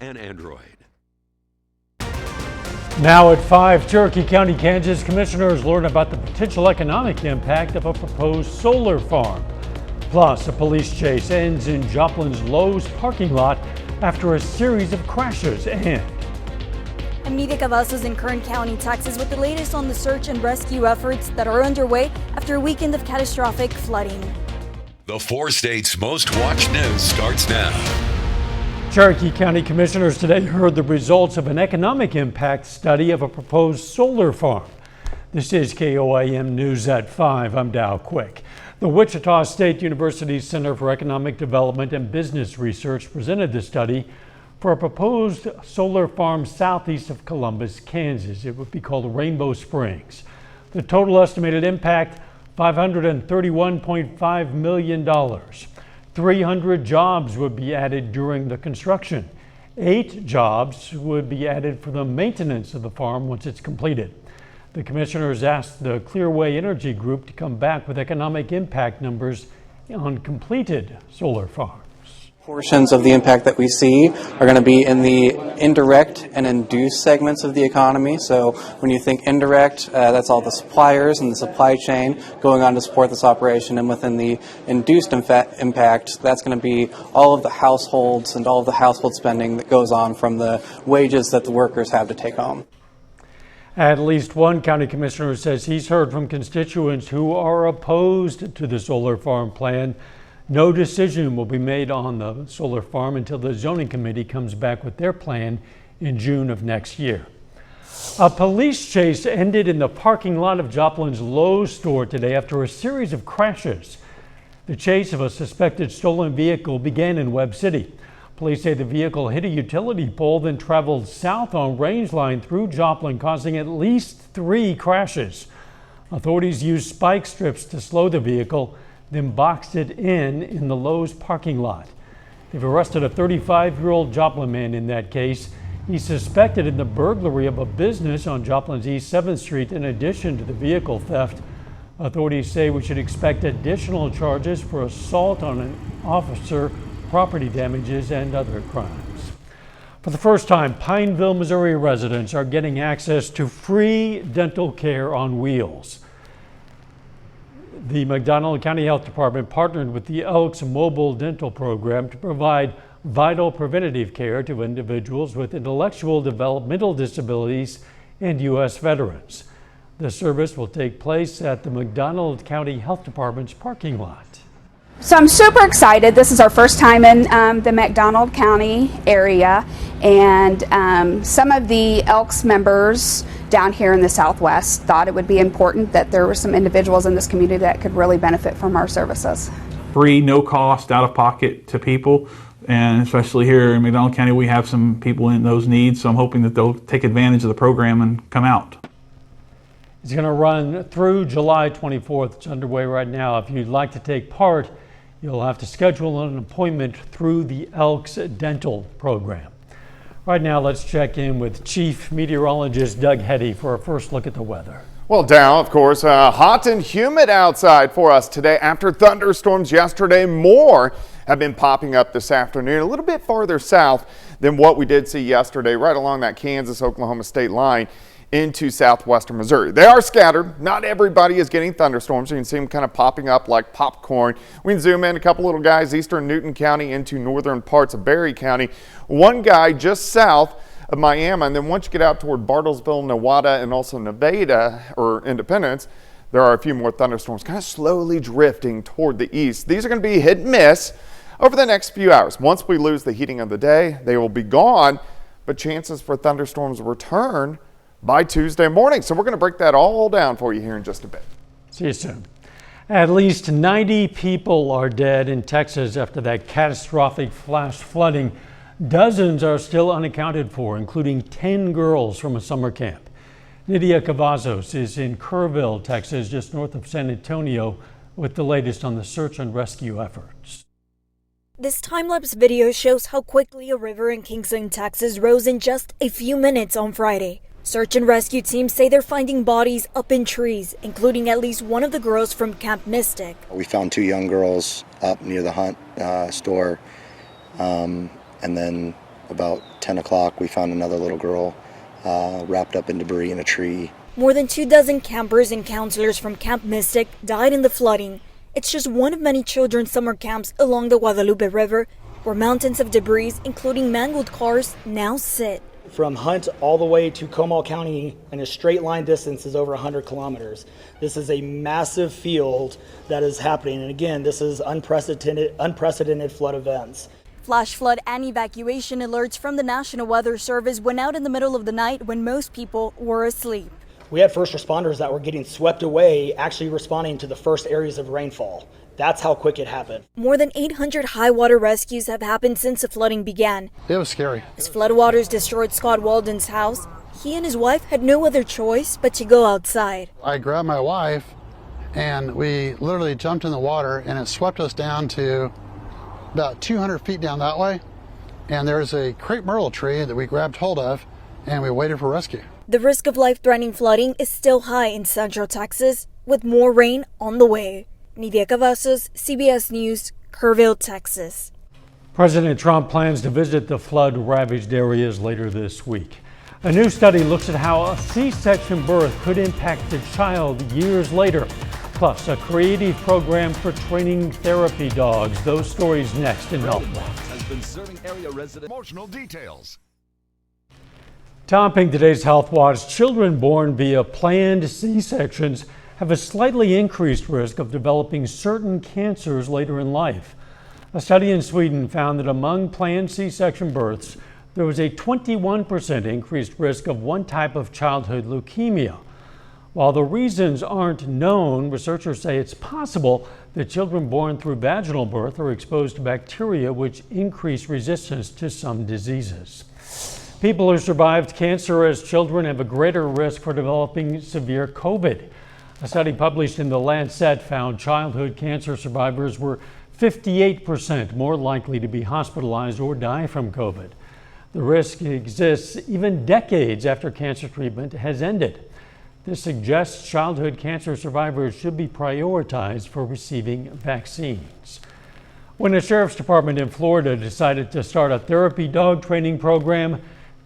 and Android. Now at 5, Cherokee County, Kansas commissioners learn about the potential economic impact of a proposed solar farm. Plus, a police chase ends in Joplin's Lowe's parking lot after a series of crashes. And Amita Cavazos in Kern County, Texas, with the latest on the search and rescue efforts that are underway after a weekend of catastrophic flooding. The 4 states' most watched news starts now. Cherokee County commissioners today heard the results of an economic impact study of a proposed solar farm. This is KOIM News at 5. I'm Dow Quick. The Wichita State University Center for Economic Development and Business Research presented the study for a proposed solar farm southeast of Columbus, Kansas. It would be called Rainbow Springs. The total estimated impact, $531.5 million. 300 jobs would be added during the construction. 8 jobs would be added for the maintenance of the farm once it's completed. The commissioners asked the Clearway Energy Group to come back with economic impact numbers on completed solar farms. Portions of the impact that we see are going to be in the indirect and induced segments of the economy. So when you think indirect, that's all the suppliers and the supply chain going on to support this operation. And within the induced impact, that's going to be all of the households and all of the household spending that goes on from the wages that the workers have to take home. At least one county commissioner says he's heard from constituents who are opposed to the solar farm plan. No decision will be made on the solar farm until the zoning committee comes back with their plan in June of next year. A police chase ended in the parking lot of Joplin's Lowe's store today after a series of crashes. The chase of a suspected stolen vehicle began in Webb City. Police say the vehicle hit a utility pole, then traveled south on Range Line through Joplin, causing at least 3 crashes. Authorities used spike strips to slow the vehicle, then boxed it in the Lowe's parking lot. They've arrested a 35-year-old Joplin man in that case. He's suspected in the burglary of a business on Joplin's East 7th Street in addition to the vehicle theft. Authorities say we should expect additional charges for assault on an officer, property damages, and other crimes. For the first time, Pineville, Missouri residents are getting access to free dental care on wheels. The McDonald County Health Department partnered with the Elks Mobile Dental Program to provide vital preventative care to individuals with intellectual developmental disabilities and U.S. veterans. The service will take place at the McDonald County Health Department's parking lot. So I'm super excited. This is our first time in the McDonald County area, and some of the Elks members down here in the Southwest thought it would be important that there were some individuals in this community that could really benefit from our services. Free, no cost, out of pocket to people, and especially here in McDonald County we have some people in those needs, so I'm hoping that they'll take advantage of the program and come out. It's going to run through July 24th. It's underway right now. If you'd like to take part, you'll have to schedule an appointment through the Elks Dental Program. Right now, let's check in with Chief Meteorologist Doug Heddy for a first look at the weather. Well, Dow, of course, hot and humid outside for us today after thunderstorms yesterday. More have been popping up this afternoon, a little bit farther south than what we did see yesterday, right along that Kansas-Oklahoma state line into southwestern Missouri. They are scattered. Not everybody is getting thunderstorms. You can see them kind of popping up like popcorn. We can zoom in a couple little guys eastern Newton County into northern parts of Berry County. One guy just south of Miami, and then once you get out toward Bartlesville, Nowata, and also Nevada or Independence, there are a few more thunderstorms kind of slowly drifting toward the east. These are going to be hit and miss over the next few hours. Once we lose the heating of the day, they will be gone, but chances for thunderstorms return by Tuesday morning. So we're going to break that all down for you here in just a bit. See you soon. At least 90 people are dead in Texas after that catastrophic flash flooding. Dozens are still unaccounted for, including 10 girls from a summer camp. Nydia Cavazos is in Kerrville, Texas, just north of San Antonio, with the latest on the search and rescue efforts. This time-lapse video shows how quickly a river in Kingston, Texas rose in just a few minutes on Friday. Search and rescue teams say they're finding bodies up in trees, including at least one of the girls from Camp Mystic. We found 2 young girls up near the Hunt store, and then About 10 o'clock, we found another little girl wrapped up in debris in a tree. More than 24 campers and counselors from Camp Mystic died in the flooding. It's just one of many children's summer camps along the Guadalupe River, where mountains of debris, including mangled cars, now sit. From Hunt all the way to Comal County in a straight line distance is over 100 kilometers. This is a massive field that is happening. And again, this is unprecedented flood events. Flash flood and evacuation alerts from the National Weather Service went out in the middle of the night when most people were asleep. We had first responders that were getting swept away, actually responding to the first areas of rainfall. That's how quick it happened. More than 800 high water rescues have happened since the flooding began. It was scary. As floodwaters destroyed Scott Walden's house, he and his wife had no other choice but to go outside. I grabbed my wife and we literally jumped in the water and it swept us down to about 200 feet down that way. And there's a crepe myrtle tree that we grabbed hold of and we waited for rescue. The risk of life-threatening flooding is still high in Central Texas, with more rain on the way. Nidia Cavazos, CBS News, Kerrville, Texas. President Trump plans to visit the flood-ravaged areas later this week. A new study looks at how a C-section birth could impact the child years later. Plus, a creative program for training therapy dogs. Those stories next in Health Watch. Has been serving area residents emotional details. Topping today's Health Watch, children born via planned C-sections have a slightly increased risk of developing certain cancers later in life. A study in Sweden found that among planned C-section births, there was a 21% increased risk of one type of childhood leukemia. While the reasons aren't known, researchers say it's possible that children born through vaginal birth are exposed to bacteria which increase resistance to some diseases. People who survived cancer as children have a greater risk for developing severe COVID. A study published in The Lancet found childhood cancer survivors were 58% more likely to be hospitalized or die from COVID. The risk exists even decades after cancer treatment has ended. This suggests childhood cancer survivors should be prioritized for receiving vaccines. When a sheriff's department in Florida decided to start a therapy dog training program,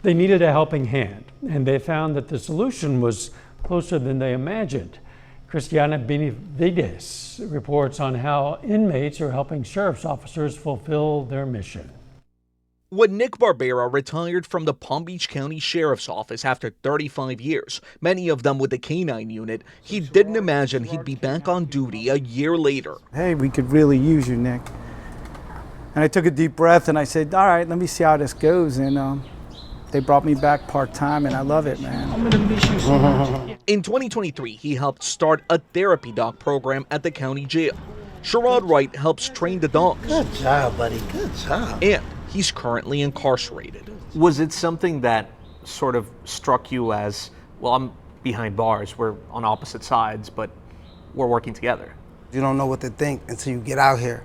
they needed a helping hand, and they found that the solution was closer than they imagined. Christiana Benavides reports on how inmates are helping sheriff's officers fulfill their mission. When Nick Barbera retired from the Palm Beach County Sheriff's Office after 35 years, many of them with the K-9 unit, he didn't imagine he'd be back on duty a year later. Hey, we could really use you, Nick. And I took a deep breath and I said, all right, let me see how this goes. And they brought me back part-time, and I love it, man. I'm gonna miss you so much. In 2023, he helped start a therapy dog program at the county jail. Sherrod Wright helps train the dogs. Good job, buddy, good job. And he's currently incarcerated. Was it something that sort of struck you as, well, I'm behind bars, we're on opposite sides, but we're working together? You don't know what to think until you get out here.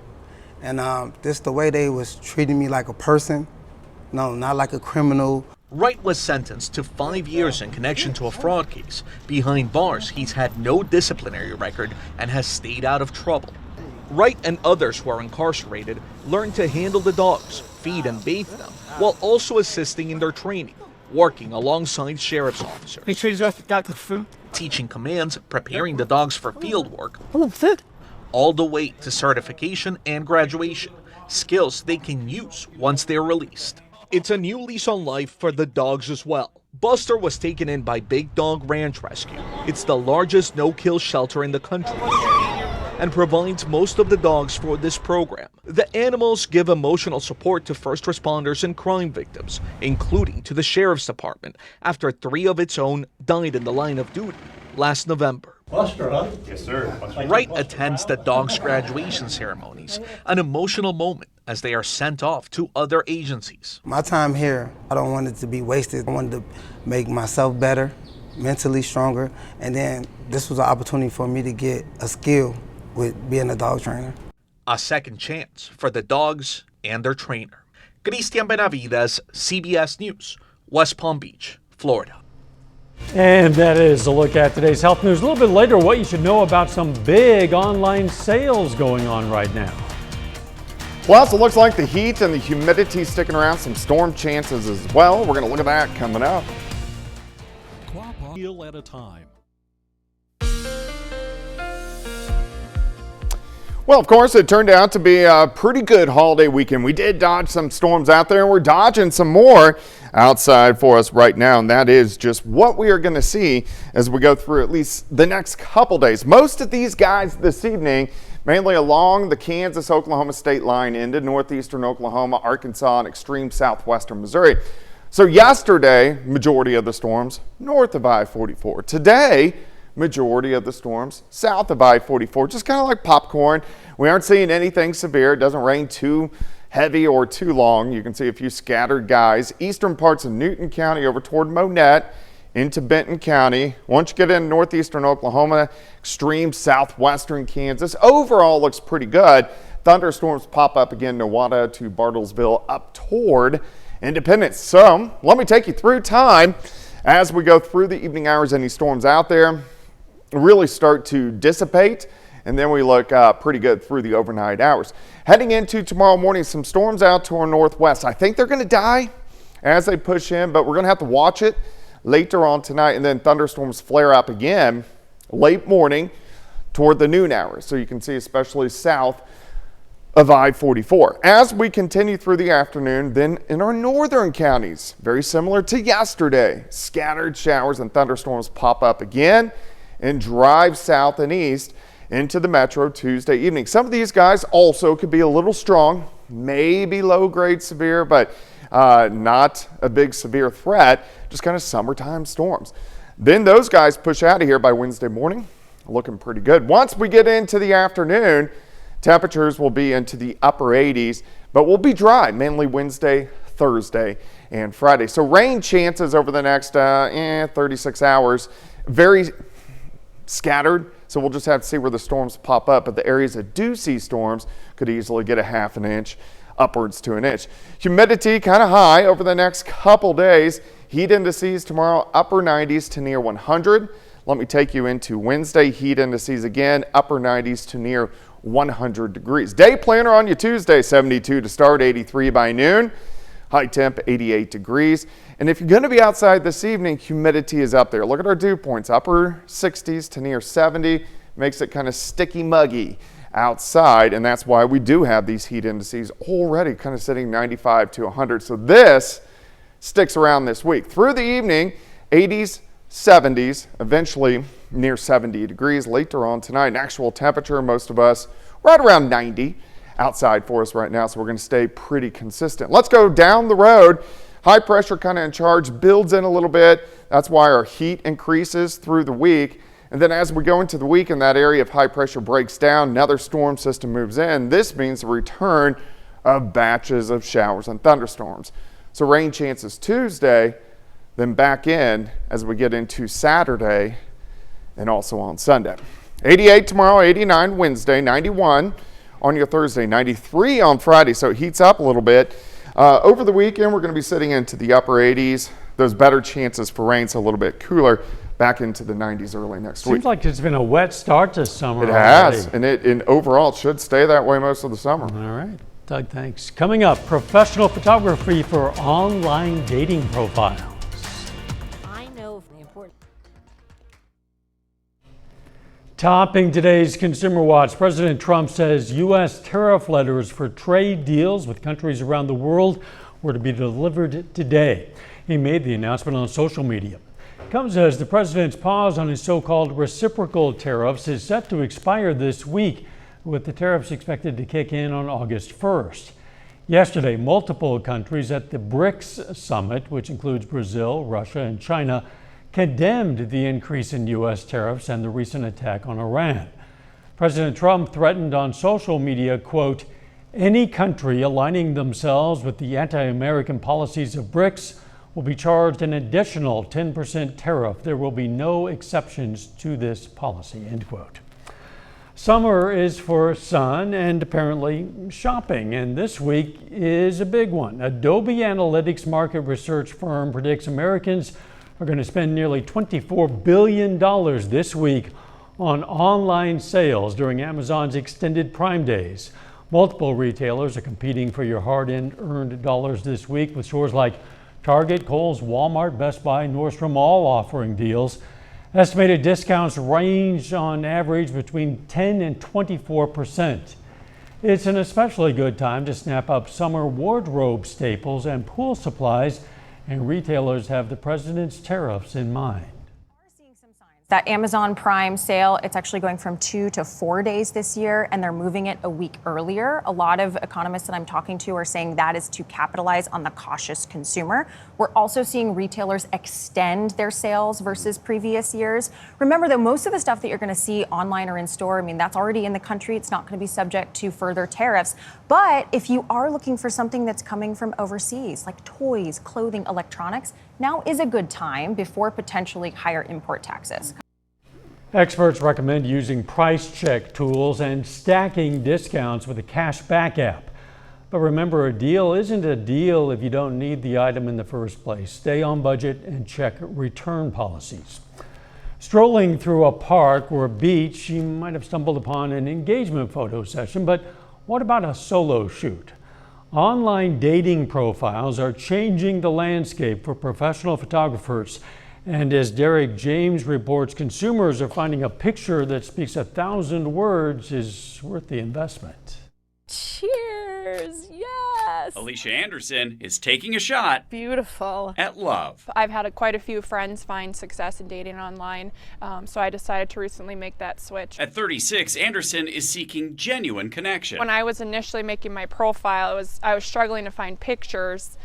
And this the way they was treating me, like a person, no, not like a criminal. Wright was sentenced to 5 years in connection to a fraud case. Behind bars, he's had no disciplinary record and has stayed out of trouble. Wright and others who are incarcerated learn to handle the dogs, feed and bathe them, while also assisting in their training, working alongside sheriff's officers. Make sure you got the food. Teaching commands, preparing the dogs for field work, Fit. all the way to certification and graduation, skills they can use once they're released. It's a new lease on life for the dogs as well. Buster was taken in by Big Dog Ranch Rescue. It's the largest no-kill shelter in the country and provides most of the dogs for this program. The animals give emotional support to first responders and crime victims, including to the sheriff's department, after 3 of its own died in the line of duty last November. Buster, huh? Yes, sir. Wright attends the dogs' graduation ceremonies, an emotional moment as they are sent off to other agencies. My time here, I don't want it to be wasted. I wanted to make myself better, mentally stronger, and then this was an opportunity for me to get a skill with being a dog trainer. A second chance for the dogs and their trainer. Christian Benavides, CBS News, West Palm Beach, Florida. And that is a look at today's health news. A little bit later, what you should know about some big online sales going on right now. Plus, it looks like the heat and the humidity sticking around, some storm chances as well. We're going to look at that coming up. Deal at a time. Well, of course, it turned out to be a pretty good holiday weekend. We did dodge some storms out there, and we're dodging some more outside for us right now, and that is just what we are going to see as we go through at least the next couple days. Most of these guys this evening, mainly along the Kansas-Oklahoma state line into northeastern Oklahoma, Arkansas, and extreme southwestern Missouri. So yesterday, majority of the storms north of I-44. Today, majority of the storms south of I-44, just kind of like popcorn. We aren't seeing anything severe. It doesn't rain too heavy or too long. You can see a few scattered guys. Eastern parts of Newton County over toward Monette into Benton County. Once you get into northeastern Oklahoma, extreme southwestern Kansas, overall looks pretty good. Thunderstorms pop up again, Nowata to Bartlesville up toward Independence. So let me take you through time as we go through the evening hours. Any storms out there really start to dissipate, and then we look pretty good through the overnight hours. Heading into tomorrow morning, some storms out to our northwest. I think they're going to die as they push in, but we're going to have to watch it later on tonight, and then thunderstorms flare up again late morning toward the noon hours. So you can see especially south of I-44. As we continue through the afternoon, then in our northern counties, very similar to yesterday, scattered showers and thunderstorms pop up again and drive south and east into the metro Tuesday evening. Some of these guys also could be a little strong, maybe low grade severe, but not a big severe threat, just kind of summertime storms. Then those guys push out of here by Wednesday morning, looking pretty good. Once we get into the afternoon, temperatures will be into the upper 80s, but will be dry, mainly Wednesday, Thursday, and Friday. So rain chances over the next 36 hours, very scattered. So we'll just have to see where the storms pop up. But the areas that do see storms could easily get a half an inch upwards to an inch. Humidity kind of high over the next couple days. Heat indices tomorrow, upper 90s to near 100. Let me take you into Wednesday. Heat indices again, upper 90s to near 100 degrees. Day planner on you Tuesday, 72 to start, 83 by noon. High temp, 88 degrees. And if you're going to be outside this evening, humidity is up there. Look at our dew points, upper 60s to near 70. Makes it kind of sticky muggy outside, and that's why we do have these heat indices already kind of sitting 95 to 100. So this sticks around this week. Through the evening, 80s, 70s, eventually near 70 degrees later on tonight. An actual temperature, most of us right around 90 outside for us right now, so we're going to stay pretty consistent. Let's go down the road. High pressure kind of in charge, builds in a little bit. That's why our heat increases through the week. And then as we go into the week and that area of high pressure breaks down, another storm system moves in. This means the return of batches of showers and thunderstorms. So rain chances Tuesday, then back in as we get into Saturday and also on Sunday. 88 tomorrow, 89 Wednesday, 91 on your Thursday, 93 on Friday. So it heats up a little bit. Over the weekend, we're going to be sitting into the upper 80s. Those better chances for rain, so a little bit cooler, back into the 90s early next week. Seems like it's been a wet start to summer. It has, and overall it should stay that way most of the summer. All right, Doug, thanks. Coming up, professional photography for online dating profiles. I know the important. Topping today's Consumer Watch, President Trump says U.S. tariff letters for trade deals with countries around the world were to be delivered today. He made the announcement on social media. It comes as the president's pause on his so-called reciprocal tariffs is set to expire this week, with the tariffs expected to kick in on August 1st. Yesterday, multiple countries at the BRICS summit, which includes Brazil, Russia, and China, condemned the increase in U.S. tariffs and the recent attack on Iran. President Trump threatened on social media, quote, "Any country aligning themselves with the anti-American policies of BRICS will be charged an additional 10% tariff. There will be no exceptions to this policy," end quote. Summer is for sun and apparently shopping, and this week is a big one. Adobe Analytics market research firm predicts Americans are going to spend nearly $24 billion this week on online sales during Amazon's extended Prime Days. Multiple retailers are competing for your hard-earned dollars this week, with stores like Target, Kohl's, Walmart, Best Buy, Nordstrom all offering deals. Estimated discounts range on average between 10 and 24%. It's an especially good time to snap up summer wardrobe staples and pool supplies, and retailers have the president's tariffs in mind. That Amazon Prime sale, it's actually going from 2 to 4 days this year, and they're moving it a week earlier. A lot of economists that I'm talking to are saying that is to capitalize on the cautious consumer. We're also seeing retailers extend their sales versus previous years. Remember that most of the stuff that you're going to see online or in store, I mean, that's already in the country. It's not going to be subject to further tariffs. But if you are looking for something that's coming from overseas, like toys, clothing, electronics, now is a good time before potentially higher import taxes. Experts recommend using price check tools and stacking discounts with a cash back app. But remember, a deal isn't a deal if you don't need the item in the first place. Stay on budget and check return policies. Strolling through a park or a beach, you might have stumbled upon an engagement photo session, but what about a solo shoot? Online dating profiles are changing the landscape for professional photographers. And as Derek James reports, consumers are finding a picture that speaks 1,000 words is worth the investment. Cheers! Yes! Alicia Anderson is taking a shot. Beautiful. At love. I've had quite a few friends find success in dating online, so I decided to recently make that switch. At 36, Anderson is seeking genuine connection. When I was initially making my profile, I was struggling to find pictures.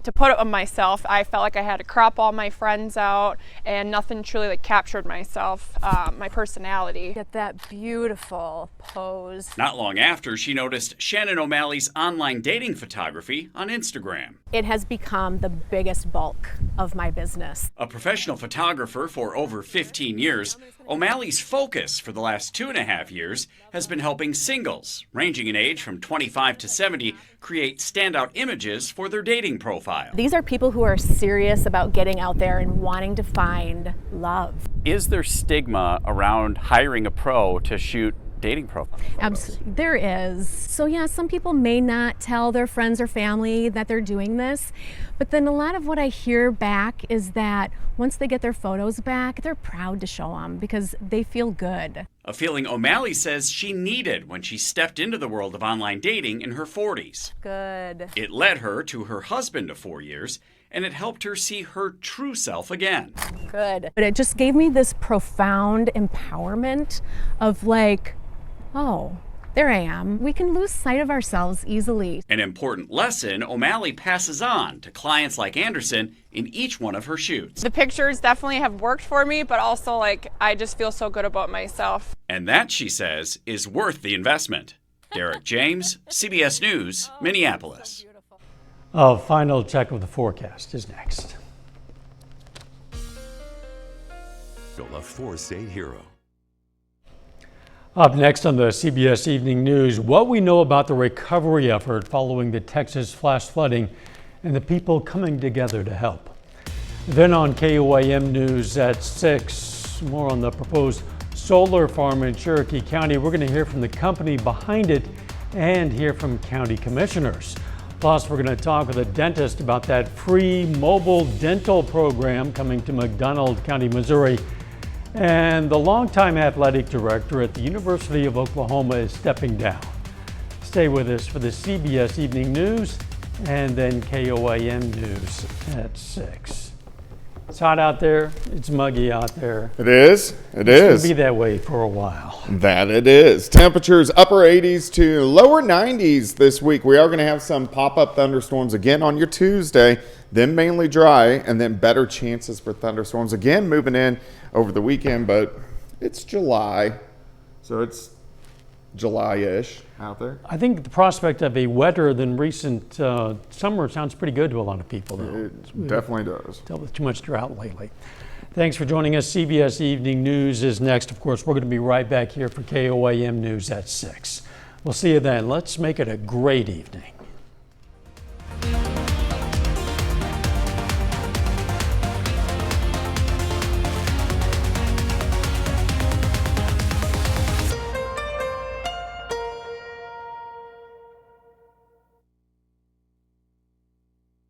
To put it on myself, I felt like I had to crop all my friends out, and nothing truly captured myself, my personality. Get that beautiful pose. Not long after, she noticed Shannon O'Malley's online dating photography on Instagram. It has become the biggest bulk of my business. A professional photographer for over 15 years, O'Malley's focus for the last 2.5 years has been helping singles, ranging in age from 25 to 70, create standout images for their dating profile. These are people who are serious about getting out there and wanting to find love. Is there stigma around hiring a pro to shoot dating profiles? Absolutely, there is. So yeah, some people may not tell their friends or family that they're doing this, but then a lot of what I hear back is that once they get their photos back, they're proud to show them because they feel good. A feeling O'Malley says she needed when she stepped into the world of online dating in her 40s. Good. It led her to her husband of 4 years, and it helped her see her true self again. Good. But it just gave me this profound empowerment of oh, there I am. We can lose sight of ourselves easily. An important lesson O'Malley passes on to clients like Anderson in each one of her shoots. The pictures definitely have worked for me, but also I just feel so good about myself. And that, she says, is worth the investment. Derek James, CBS News, Minneapolis. A final check of the forecast is next. A four-state hero. Up next on the CBS Evening News, what we know about the recovery effort following the Texas flash flooding and the people coming together to help. Then on KOAM News at 6, more on the proposed solar farm in Cherokee County. We're going to hear from the company behind it and hear from county commissioners. Plus, we're going to talk with a dentist about that free mobile dental program coming to McDonald County, Missouri. And the longtime athletic director at the University of Oklahoma is stepping down. Stay with us for the CBS Evening News and then KOAM News at 6. It's hot out there. It's muggy out there. It is. It is. It's going to be that way for a while. That it is. Temperatures upper 80s to lower 90s this week. We are going to have some pop-up thunderstorms again on your Tuesday, then mainly dry, and then better chances for thunderstorms again moving in over the weekend, but it's July, so it's July-ish out there. I think the prospect of a wetter than recent summer sounds pretty good to a lot of people, though. It definitely does. Dealt with too much drought lately. Thanks for joining us. CBS Evening News is next. Of course, we're going to be right back here for KOAM News at 6. We'll see you then. Let's make it a great evening.